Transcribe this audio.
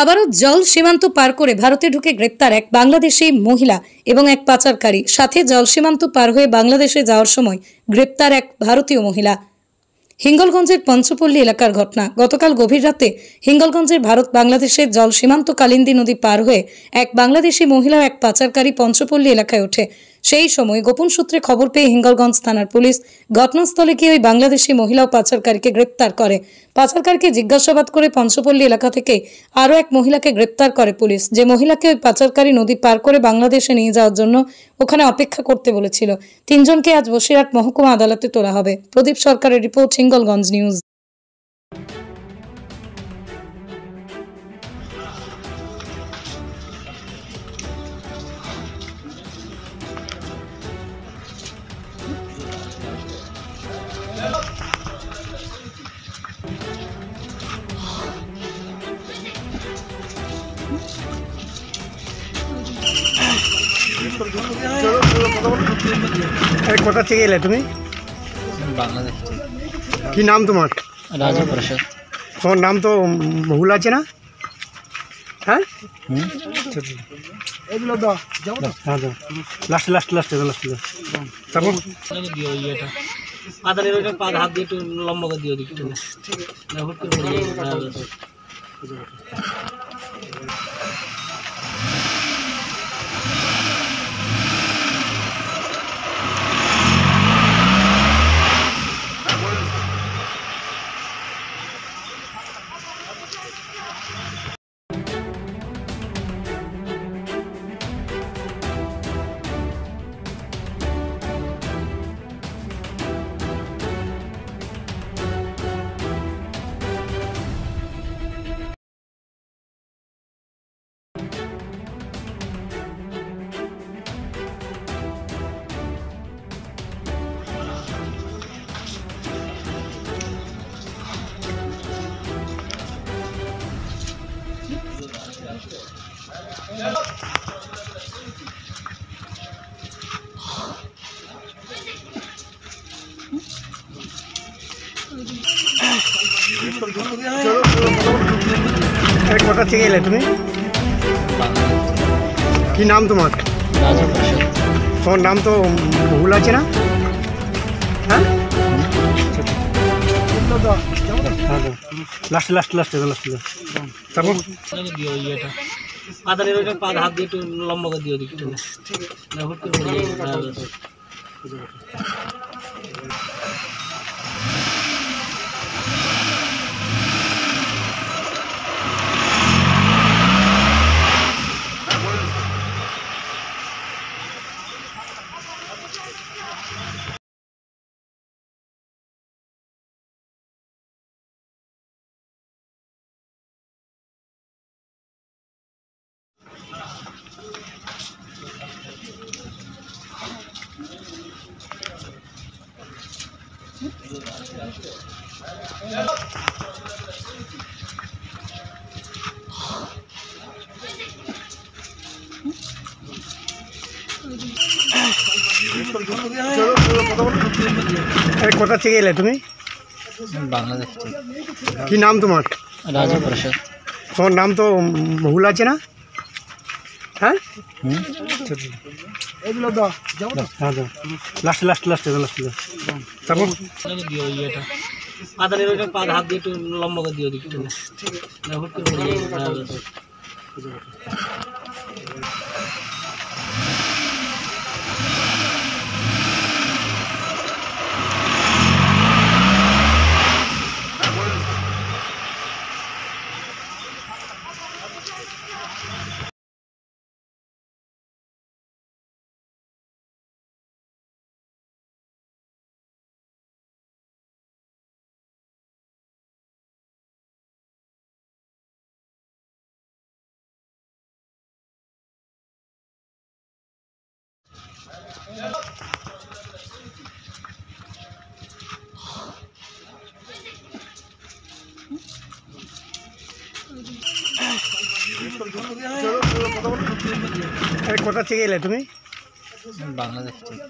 আবারও জল সীমান্ত পার করে ভারতে ঢুকে গ্রেপ্তার এক বাংলাদেশি মহিলা এবং এক পাচারকারী। সাথে জল সীমান্ত পার হয়ে বাংলাদেশে যাওয়ার সময় গ্রেপ্তার এক ভারতীয় মহিলা। হিঙ্গলগঞ্জের পঞ্চপল্লী এলাকার ঘটনা। গতকাল গভীর রাতে হিঙ্গলগঞ্জের ভারত বাংলাদেশের জল সীমান্ত কালিন্দী নদী পার হয়ে এক বাংলাদেশি মহিলা ও এক পাচারকারী পঞ্চপল্লী এলাকায় ওঠে। সেই সময় গোপন সূত্রে খবর পেয়ে হিঙ্গলগঞ্জ থানার পুলিশ ঘটনাস্থলে গিয়ে ওই বাংলাদেশি মহিলা ও পাচারকারীকে গ্রেপ্তার করে। পাচারকারীকে জিজ্ঞাসাবাদ করে পঞ্চপল্লী এলাকা থেকে আরও এক মহিলাকে গ্রেপ্তার করে পুলিশ, যে মহিলাকে ওই পাচারকারী নদী পার করে বাংলাদেশে নিয়ে যাওয়ার জন্য ওখানে অপেক্ষা করতে বলেছিল। তিনজনকে আজ বসিরহাট মহকুমা আদালতে তোলা হবে। প্রদীপ সরকারের রিপোর্ট, হিঙ্গলগঞ্জ নিউজ। কোথা থেকে এলে তুমি? বাংলাদেশ থেকে। কি নাম তোমার? রাজা প্রসাদ। তোমার নাম তো ভুল আছে না? হ্যাঁ, লাস্টে লাস্টে লাস্টে লাস্টে তারপর দিও ইয়েটা পাদানের ওইটা পা হাত দিয়ে একটু লম্বা করে দিও দিকে না হুট করে পড়ে যাবে। কোথা থেকে এলে তুমি? কি নাম তোমার? রাজা প্রসাদ। তোমার নাম তো ভুল আছে না? হ্যাঁ, লাস্টে লাস্টে লাস্টে লাস্টে তারপর দিও ইয়েটা পাদানের ওইটা পা হাত দিয়ে একটু লম্বা করে দিও দিকে না হুট করে পড়ে যাবে। কোথা থেকে এলে তুমি? বাংলাদেশ থেকে। কি নাম তোমার? রাজা প্রসাদ। তোমার নাম তো ভুল আছে না? হ্যাঁ, লাস্টে লাস্টে লাস্টে লাস্টে তারপর দিও ইয়েটা পাদানের ওইটা পা হাত দিয়ে একটু লম্বা করে দিও দিকে না হুট করে পড়ে যাবে। কোথা থেকে এলে তুমি? বাংলাদেশ থেকে।